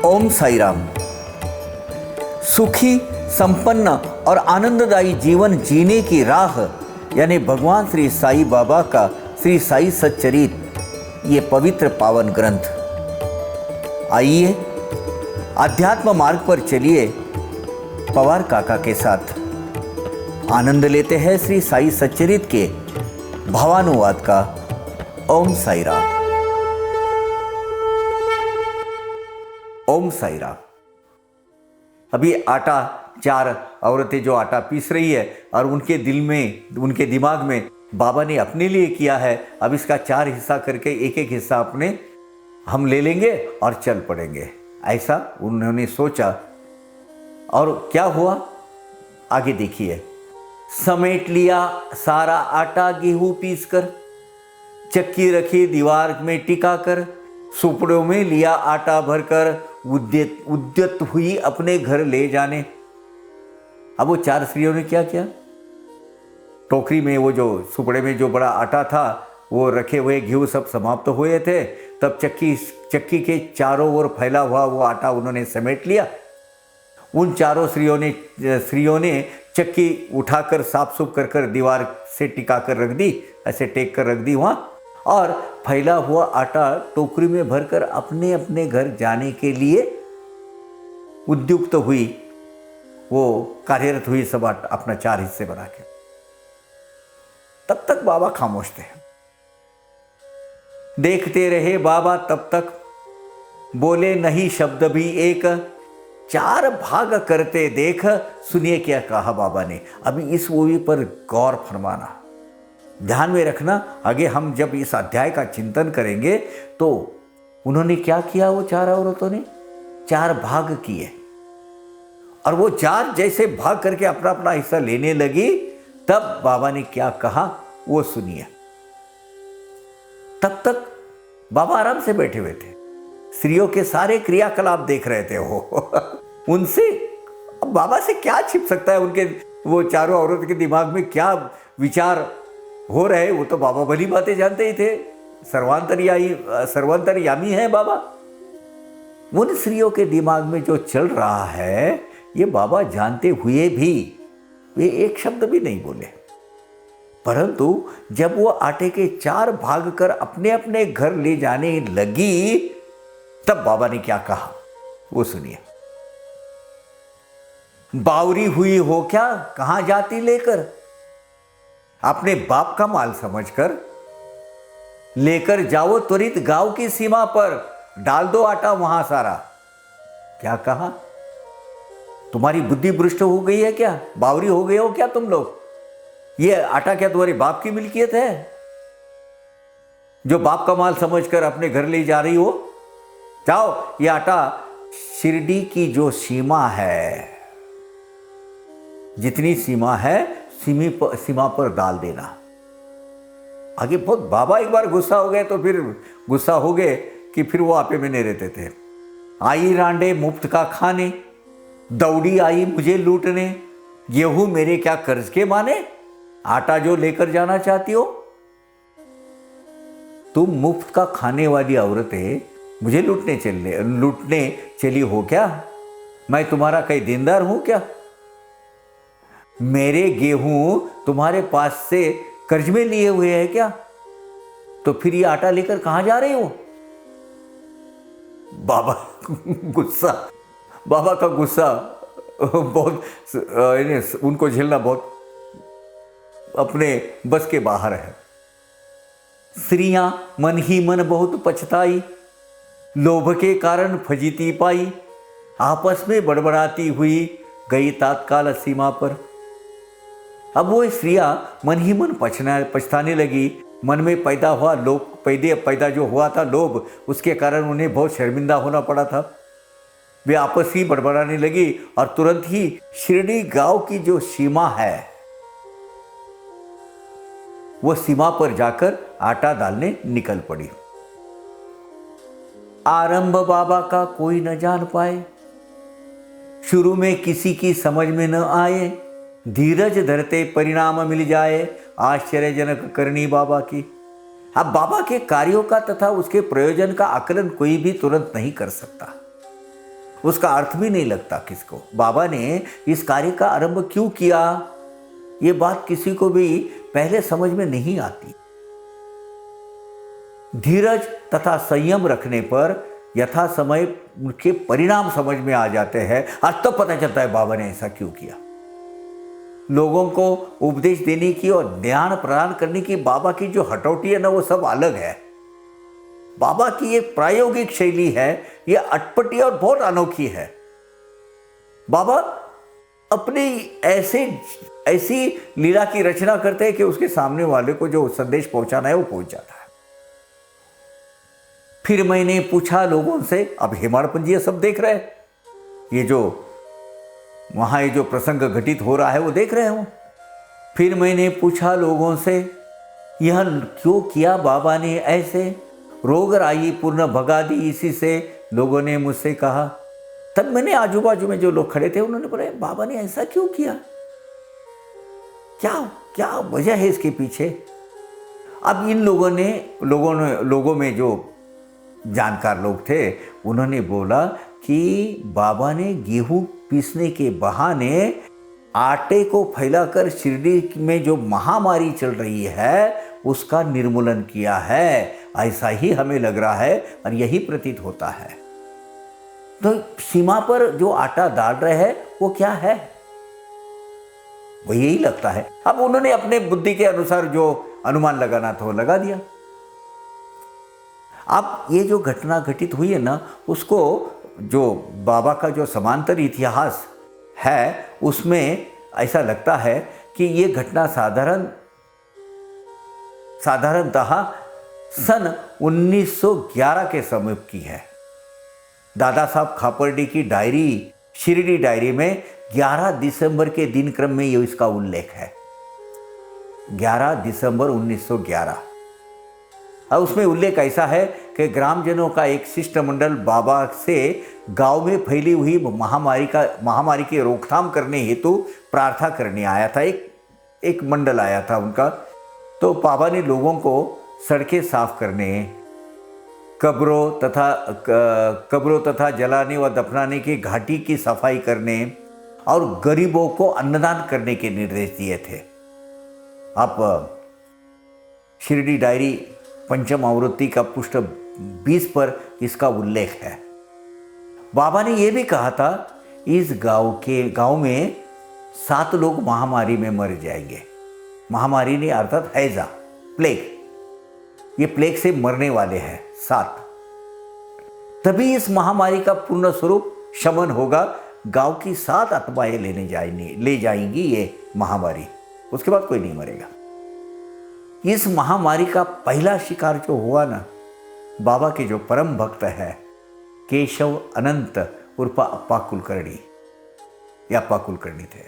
ओम साई राम। सुखी, संपन्न और आनंददायी जीवन जीने की राह यानी भगवान श्री साई बाबा का श्री साई सच्चरित, ये पवित्र पावन ग्रंथ। आइए अध्यात्म मार्ग पर चलिए पवार काका के साथ आनंद लेते हैं श्री साई सच्चरित के भावानुवाद का। ओम साई राम। ओम साई राम। अभी आटा, चार औरतें जो आटा पीस रही है और उनके दिल में, उनके दिमाग में बाबा ने अपने लिए किया है, अब इसका 4 हिस्सा करके एक एक हिस्सा अपने हम ले लेंगे और चल पड़ेंगे, ऐसा उन्होंने सोचा। और क्या हुआ आगे देखिए। समेट लिया सारा आटा गेहूं पीसकर, चक्की रखी दीवार में टिका कर, सुपड़ों में लिया आटा भरकर, उद्यत हुई अपने घर ले जाने। अब वो 4 स्त्रियों ने क्या किया, टोकरी में वो जो सुपड़े में जो बड़ा आटा था वो रखे हुए घी सब समाप्त हुए थे, तब चक्की के चारों ओर फैला हुआ वो आटा उन्होंने समेट लिया। उन चारों स्त्रियों ने चक्की उठाकर साफ सुफ कर दीवार से टिका कर रख दी, ऐसे टेक कर रख दी वहाँ, और फैला हुआ आटा टोकरी में भरकर अपने अपने घर जाने के लिए उद्युक्त हुई, वो कार्यरत हुई सब अपना 4 हिस्से बना के। तब तक बाबा खामोश थे। देखते रहे बाबा तब तक, बोले नहीं शब्द भी एक, 4 भाग करते देख। सुनिए क्या कहा बाबा ने। अभी इस मूवी पर गौर फरमाना, ध्यान में रखना। आगे हम जब इस अध्याय का चिंतन करेंगे तो उन्होंने क्या किया, वो 4 औरतों ने 4 भाग किए, और वो 4 जैसे भाग करके अपना अपना हिस्सा लेने लगी, तब बाबा ने क्या कहा वो सुनिए। तब तक बाबा आराम से बैठे हुए थे, स्त्रियों के सारे क्रियाकलाप देख रहे थे वो उनसे अब बाबा से क्या छिप सकता है, उनके वो चारों औरत के दिमाग में क्या विचार हो रहे, वो तो बाबा भली बातें जानते ही थे। सर्वांतरयामी है बाबा। उन स्त्रियों के दिमाग में जो चल रहा है ये बाबा जानते हुए भी वे एक शब्द भी नहीं बोले। परंतु जब वो आटे के 4 भाग कर अपने अपने घर ले जाने लगी, तब बाबा ने क्या कहा वो सुनिए। बावरी हुई हो क्या, कहां जाती लेकर, अपने बाप का माल समझकर लेकर जाओ त्वरित गांव की सीमा पर, डाल दो आटा वहां सारा। क्या कहा, तुम्हारी बुद्धि भ्रष्ट हो गई है क्या, बावरी हो गए हो क्या तुम लोग, ये आटा क्या तुम्हारे बाप की मिल्कियत है जो बाप का माल समझकर अपने घर ले जा रही हो। जाओ ये आटा शिरडी की जो सीमा है, जितनी सीमा है सीमा पर डाल देना। आगे बहुत बाबा एक बार गुस्सा हो गए तो फिर गुस्सा हो गए कि फिर वो आपे में नहीं रहते थे। आई रांडे मुफ्त का खाने, दौड़ी आई मुझे लूटने, गेहूं मेरे क्या कर्ज के माने, आटा जो लेकर जाना चाहती हो। तुम मुफ्त का खाने वाली औरतें मुझे लूटने चली हो क्या, मैं तुम्हारा कहीं देनदार हूं क्या, मेरे गेहूं तुम्हारे पास से कर्ज में लिए हुए हैं क्या, तो फिर ये आटा लेकर कहां जा रहे हो। बाबा का गुस्सा बहुत, उनको झेलना बहुत अपने बस के बाहर है। स्त्रियां मन ही मन बहुत पछताई, लोभ के कारण फजीती पाई, आपस में बड़बड़ाती हुई गई तात्काल सीमा पर। अब वो स्त्रियां मन ही मन पछताने लगी, मन में पैदा हुआ पैदा जो हुआ था लोभ, उसके कारण उन्हें बहुत शर्मिंदा होना पड़ा था। वे आपस ही बड़बड़ाने लगी और तुरंत ही शिरडी गांव की जो सीमा है वो सीमा पर जाकर आटा डालने निकल पड़ी। आरंभ बाबा का कोई न जान पाए, शुरू में किसी की समझ में न आए, धीरज धरते परिणाम मिल जाए, आश्चर्यजनक करनी बाबा की। अब बाबा के कार्यों का तथा उसके प्रयोजन का आकलन कोई भी तुरंत नहीं कर सकता। उसका अर्थ भी नहीं लगता किसको। बाबा ने इस कार्य का आरंभ क्यों किया, ये बात किसी को भी पहले समझ में नहीं आती। धीरज तथा संयम रखने पर यथा समय उनके परिणाम समझ में आ जाते हैं। आज तब पता चलता है बाबा ने ऐसा क्यों किया। लोगों को उपदेश देने की और ज्ञान प्रदान करने की बाबा की जो हटौटी है ना, वो सब अलग है। बाबा की एक प्रायोगिक शैली है, ये अटपटी और बहुत अनोखी है। बाबा अपनी ऐसी लीला की रचना करते हैं कि उसके सामने वाले को जो संदेश पहुंचाना है वो पहुंच जाता है। फिर मैंने पूछा लोगों से, अब हेमाड़पंत जी ये सब देख रहे हैं, ये जो वहां ये जो प्रसंग घटित हो रहा है वो देख रहे हो। फिर मैंने पूछा लोगों से, यह क्यों किया बाबा ने ऐसे, रोग राई पूर्ण भगा दी इसी से, लोगों ने मुझसे कहा। तब मैंने आजू बाजू में जो लोग खड़े थे उन्होंने बोला, बाबा ने ऐसा क्यों किया, क्या क्या वजह है इसके पीछे। अब इन लोगों में जो जानकार लोग थे उन्होंने बोला कि बाबा ने गेहूं पीसने के बहाने आटे को फैलाकर शिरडी में जो महामारी चल रही है उसका निर्मूलन किया है, ऐसा ही हमें लग रहा है और यही प्रतीत होता है। तो सीमा पर जो आटा डाल रहे हैं वो क्या है, वो यही लगता है। अब उन्होंने अपने बुद्धि के अनुसार जो अनुमान लगाना था वो लगा दिया। अब ये जो घटना घटित हुई है ना, उसको जो बाबा का जो समांतर इतिहास है उसमें ऐसा लगता है कि ये घटना साधारणतः सन 1911 के समय की है। दादा साहब खापर्डी की डायरी, शिरडी डायरी में 11 दिसंबर के दिन क्रम में ये इसका उल्लेख है, 11 दिसंबर 1911। और उसमें उल्लेख ऐसा है कि ग्रामजनों का एक शिष्टमंडल बाबा से गांव में फैली हुई महामारी की रोकथाम करने हेतु प्रार्थना करने आया था। एक मंडल आया था उनका। तो बाबा ने लोगों को सड़कें साफ करने, कब्रों तथा जलाने व दफनाने की घाटी की सफाई करने और गरीबों को अन्नदान करने के निर्देश दिए थे। आप शिरडी डायरी पंचम आवृत्ति का पृष्ठ 20 पर इसका उल्लेख है। बाबा ने यह भी कहा था, इस गांव में 7 लोग महामारी में मर जाएंगे। महामारी ने अर्थात हैजा, प्लेग, ये प्लेग से मरने वाले हैं 7। तभी इस महामारी का पूर्ण स्वरूप शमन होगा। गांव की 7 आत्माएं ले जाएंगी ये महामारी, उसके बाद कोई नहीं मरेगा। इस महामारी का पहला शिकार जो हुआ ना, बाबा के जो परम भक्त है केशव अनंत उर्फ अप्पा कुलकर्णी, या अप्पा कुलकर्णी थे,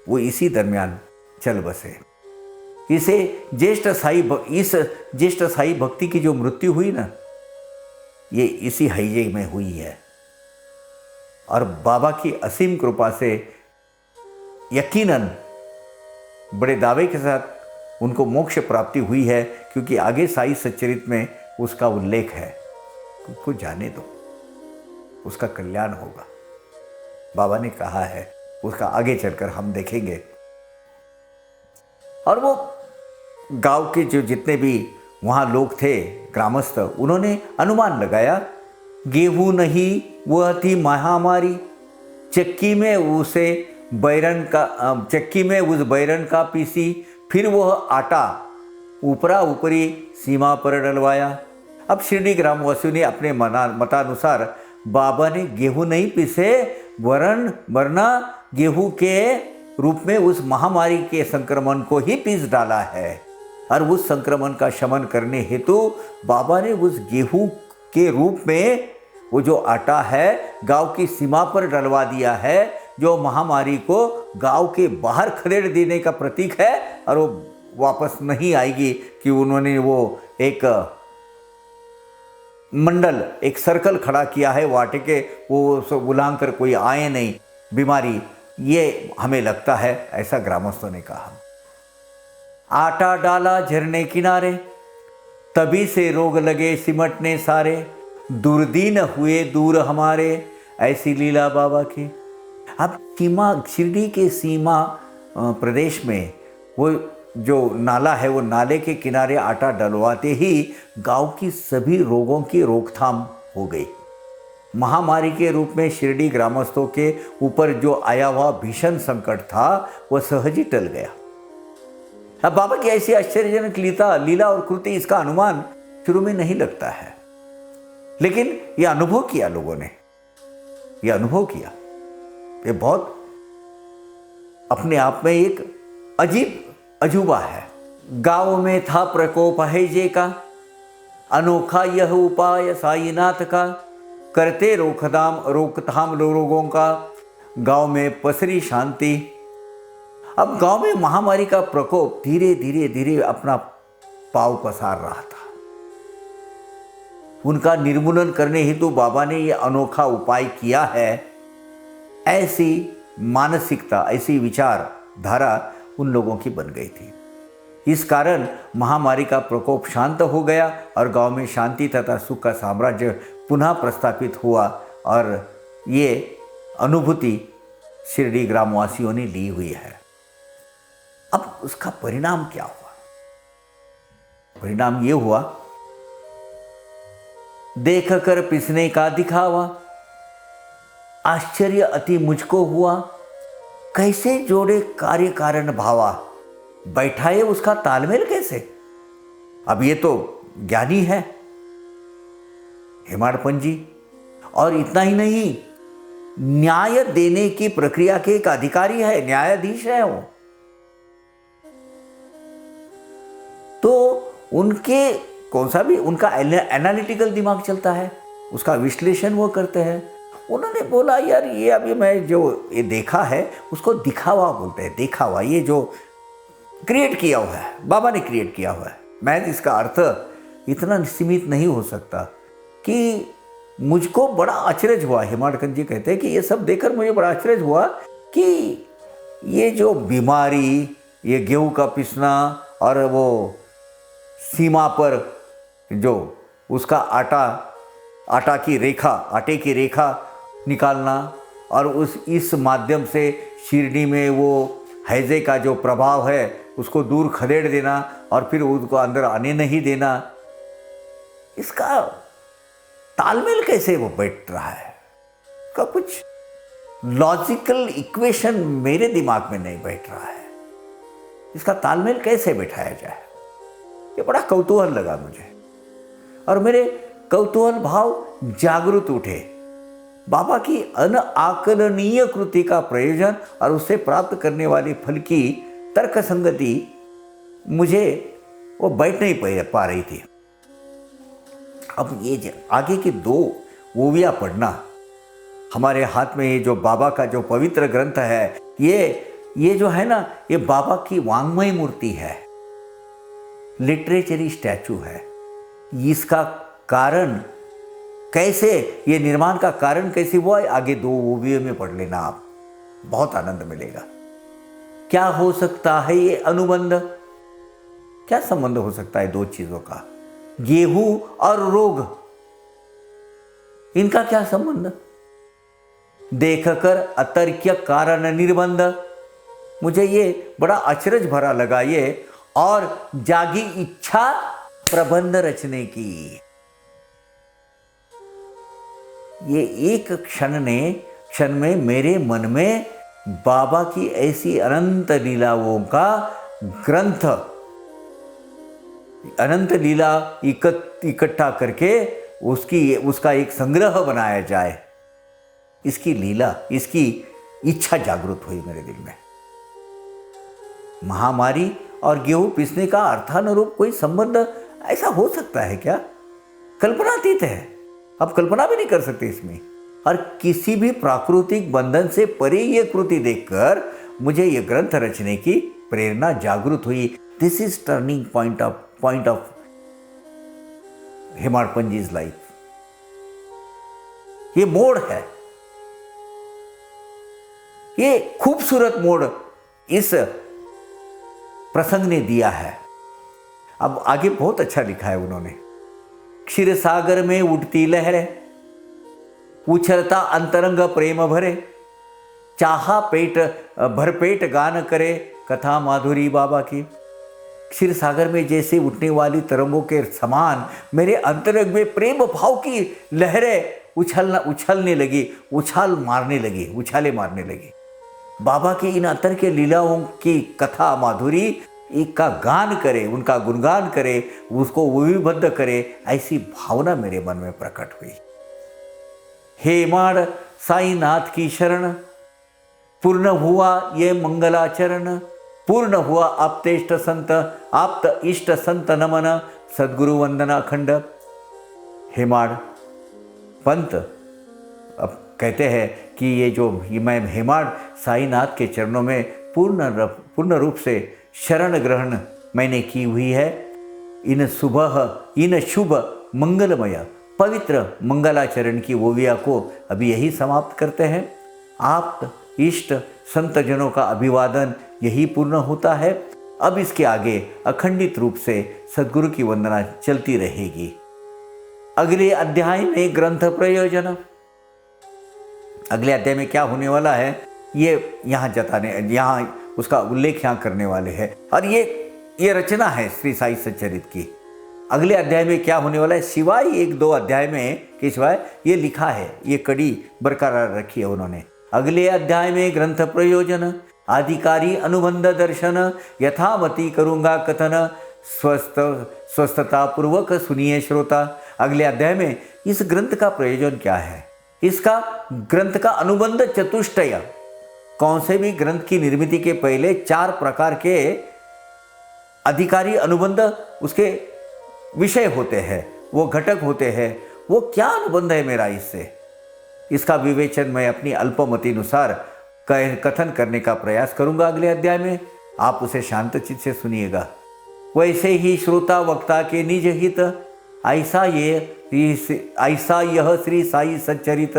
वो इसी दरमियान चल बसे। इस ज्येष्ठ साई भक्ति की जो मृत्यु हुई ना, ये इसी हैजे में हुई है। और बाबा की असीम कृपा से यकीनन बड़े दावे के साथ उनको मोक्ष प्राप्ति हुई है, क्योंकि आगे साई सच्चरित में उसका उल्लेख है। उसको जाने दो, उसका कल्याण होगा, बाबा ने कहा है। उसका आगे चलकर हम देखेंगे। और वो गांव के जो जितने भी वहाँ लोग थे ग्रामस्थ, उन्होंने अनुमान लगाया, गेहूं नहीं वह थी महामारी, चक्की में उस बैरन का पीसी, फिर वह आटा ऊपरी सीमा पर डलवाया। अब शिरडी ग्रामवासियों ने अपने मतानुसार बाबा ने गेहूं नहीं पीसे, वरना गेहूं के रूप में उस महामारी के संक्रमण को ही पीस डाला है। और उस संक्रमण का शमन करने हेतु बाबा ने उस गेहूं के रूप में वो जो आटा है गांव की सीमा पर डलवा दिया है, जो महामारी को गांव के बाहर खदेड़ देने का प्रतीक है। और वो वापस नहीं आएगी कि उन्होंने वो एक मंडल, एक सर्कल खड़ा किया है, वो आटे के वो उलांग कर कोई आए नहीं बीमारी, ये हमें लगता है, ऐसा ग्रामस्थों ने कहा। आटा डाला झरने किनारे, तभी से रोग लगे सिमटने सारे, दुर्दीन हुए दूर हमारे, ऐसी लीला बाबा की। अब सीमा, शिरडी के सीमा प्रदेश में वो जो नाला है, वो नाले के किनारे आटा डलवाते ही गांव की सभी रोगों की रोकथाम हो गई। महामारी के रूप में शिरडी ग्रामस्थों के ऊपर जो आया हुआ भीषण संकट था, वह सहज ही टल गया। अब बाबा की ऐसी आश्चर्यजनक लीला और कृति, इसका अनुमान शुरू में नहीं लगता है, लेकिन यह अनुभव किया लोगों ने, यह अनुभव किया। ये बहुत अपने आप में एक अजीब अजूबा है। गांव में था प्रकोप हैजे का, अनोखा यह उपाय साईनाथ का, करते रोकथाम रोगों का, गांव में पसरी शांति। अब गांव में महामारी का प्रकोप धीरे धीरे धीरे अपना पांव पसार रहा था। उनका निर्मूलन करने हेतु बाबा ने यह अनोखा उपाय किया है। ऐसी मानसिकता, ऐसी विचारधारा उन लोगों की बन गई थी। इस कारण महामारी का प्रकोप शांत हो गया और गांव में शांति तथा सुख का साम्राज्य पुनः प्रस्थापित हुआ। और ये अनुभूति शिरडी ग्रामवासियों ने ली हुई है। अब उसका परिणाम क्या हुआ? परिणाम ये हुआ, देख कर पिसने का दिखावा, आश्चर्य अति मुझको हुआ, कैसे जोड़े कार्य कारण भावा, बैठाए उसका तालमेल कैसे। अब ये तो ज्ञानी है हेमाडपंत जी, और इतना ही नहीं, न्याय देने की प्रक्रिया के एक अधिकारी है, न्यायाधीश है वो। तो उनके कौन सा भी उनका एनालिटिकल दिमाग चलता है, उसका विश्लेषण वो करते हैं। उन्होंने बोला यार ये अभी मैं जो ये देखा है उसको दिखावा बोलते हैं, दिखावा, ये जो क्रिएट किया हुआ है, बाबा ने क्रिएट किया हुआ है। मैं इसका अर्थ इतना सीमित नहीं हो सकता कि मुझको बड़ा अचरज हुआ। हेमाडपंत जी कहते हैं कि ये सब देखकर मुझे बड़ा अचरज हुआ कि ये जो बीमारी, ये गेहूं का पिसना और वो सीमा पर जो उसका आटे की रेखा निकालना और इस माध्यम से शिरडी में वो हैजे का जो प्रभाव है उसको दूर खदेड़ देना और फिर उसको अंदर आने नहीं देना, इसका तालमेल कैसे वो बैठ रहा है? इसका कुछ लॉजिकल इक्वेशन मेरे दिमाग में नहीं बैठ रहा है। इसका तालमेल कैसे बैठाया जाए, ये बड़ा कौतूहल लगा मुझे और मेरे कौतूहल भाव जागृत उठे। बाबा की अनआकलनीय कृति का प्रयोजन और उससे प्राप्त करने वाले फल की तर्क संगति मुझे वो बैठ नहीं पा रही थी। अब ये आगे की 2 ओविया पढ़ना, हमारे हाथ में ये जो बाबा का जो पवित्र ग्रंथ है, ये जो है ना, ये बाबा की वांग्मय मूर्ति है, लिटरेचरी स्टैचू है। इसका कारण कैसे, ये निर्माण का कारण कैसे हुआ, आगे 2 ओवियों में पढ़ लेना, आप बहुत आनंद मिलेगा। क्या हो सकता है ये अनुबंध? क्या संबंध हो सकता है 2 चीजों का? गेहूं और रोग, इनका क्या संबंध? देखकर अतर्क्य कारण निर्बंध, मुझे ये बड़ा अचरज भरा लगा ये। और जागी इच्छा प्रबंध रचने की, ये एक क्षण में मेरे मन में बाबा की ऐसी अनंत लीलाओं का ग्रंथ, अनंत लीला इकट्ठा करके उसका एक संग्रह बनाया जाए, इसकी लीला, इसकी इच्छा जागृत हुई मेरे दिल में। महामारी और गेहूं पिसने का अर्थानुरूप कोई संबंध ऐसा हो सकता है क्या? कल्पनातीत है, आप कल्पना भी नहीं कर सकते इसमें। और किसी भी प्राकृतिक बंधन से परे ये कृति देखकर मुझे ये ग्रंथ रचने की प्रेरणा जागृत हुई। This is turning point of Hemadpant ji's life. ये मोड़ है, ये खूबसूरत मोड़ इस प्रसंग ने दिया है। अब आगे बहुत अच्छा लिखा है उन्होंने। क्षीर सागर में उठती लहरें, उछलता अंतरंग प्रेम भरे, चाहा पेट भरपेट गान करे, कथा माधुरी बाबा की। क्षीर सागर में जैसे उठने वाली तरंगों के समान मेरे अंतरंग में प्रेम भाव की लहरें उछाले मारने लगी। बाबा की इन अंतर के लीलाओं की कथा माधुरी एक का गान करे, उनका गुणगान करे, उसको विविबद्ध करे, ऐसी भावना मेरे मन में प्रकट हुई। हे माड़ साईनाथ की शरण, पूर्ण हुआ ये मंगलाचरण, पूर्ण हुआ आप्त इष्ट संत नमन, सद्गुरु वंदना अखंड। हेमाड़ पंत अब कहते हैं कि मैं हेमाड़ साईनाथ के चरणों में पूर्ण रूप से शरण ग्रहण मैंने की हुई है। इन शुभ मंगलमय पवित्र मंगलाचरण की ओविया को अभी यही समाप्त करते हैं। आप इष्ट संत जनों का अभिवादन यही पूर्ण होता है। अब इसके आगे अखंडित रूप से सद्गुरु की वंदना चलती रहेगी। अगले अध्याय में ग्रंथ प्रयोजन, अगले अध्याय में क्या होने वाला है ये यहाँ उसका उल्लेख यहाँ करने वाले हैं। और ये रचना है श्री साई सच्चरित की। अगले अध्याय में क्या होने वाला है, सिवाय 1-2 अध्याय में के सिवाय ये लिखा है, ये कड़ी बरकरार रखी है उन्होंने। अगले अध्याय में ग्रंथ प्रयोजन, आधिकारी अनुबंध दर्शन, यथामति करूँगा कथन, स्वस्थता पूर्वक सुनिए श्रोता। अगले अध्याय में इस ग्रंथ का प्रयोजन क्या है, इसका ग्रंथ का अनुबंध चतुष्टय, कौन से भी ग्रंथ की निर्मित के पहले 4 प्रकार के अधिकारी अनुबंध उसके विषय होते हैं, वो घटक होते हैं, वो क्या अनुबंध है मेरा इससे, इसका विवेचन मैं अपनी अल्पमति अनुसार कथन करने का प्रयास करूंगा अगले अध्याय में। आप उसे शांत चित्त से सुनिएगा। वैसे ही श्रोता वक्ता के निज हित, ऐसा यह श्री साई सच्चरित,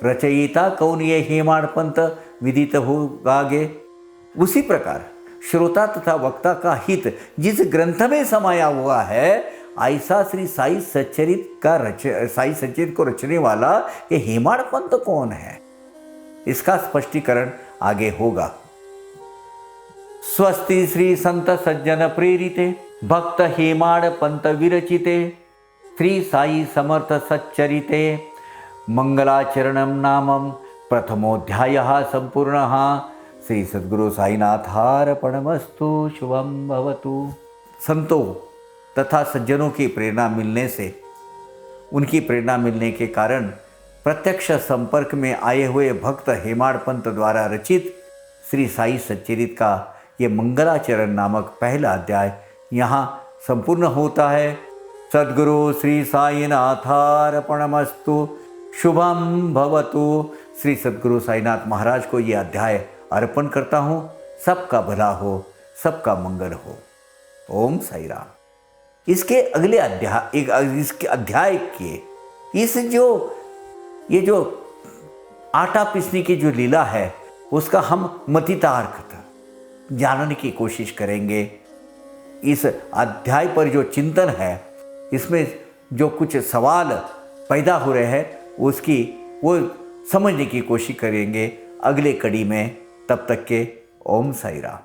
रचयिता कौन ये हेमाड़ पंत, विदित होगा आगे। उसी प्रकार श्रोता तथा वक्ता का हित जिस ग्रंथ में समाया हुआ है, ऐसा श्री साई सच्चरित को रचने वाला ये हेमाड़ पंत कौन है, इसका स्पष्टीकरण आगे होगा। स्वस्ति श्री संत सज्जन प्रेरिते, भक्त हेमाड़ पंत विरचिते, श्री साई समर्थ सच्चरिते मंगलाचरणम नामम प्रथमोऽध्यायः संपूर्णः। श्री सद्गुरु साईनाथार्पणमस्तु। शुभम भवतु। संतों तथा सज्जनों की प्रेरणा मिलने से, उनकी प्रेरणा मिलने के कारण प्रत्यक्ष संपर्क में आए हुए भक्त हेमाड़ पंत द्वारा रचित श्री साई सच्चरित का ये मंगलाचरण नामक पहला अध्याय यहाँ संपूर्ण होता है। सद्गुरु श्री साईनाथार्पणमस्तु। शुभम भवतु। श्री सद्गुरु साईनाथ महाराज को ये अध्याय अर्पण करता हूँ। सबका भला हो, सबका मंगल हो। ओम साई राम। इसके अगले अध्याय के ये जो आटा पीसने की जो लीला है, उसका हम मतितार्थ जानने की कोशिश करेंगे। इस अध्याय पर जो चिंतन है, इसमें जो कुछ सवाल पैदा हो रहे हैं, वो समझने की कोशिश करेंगे अगले कड़ी में। तब तक के ओम साई राम।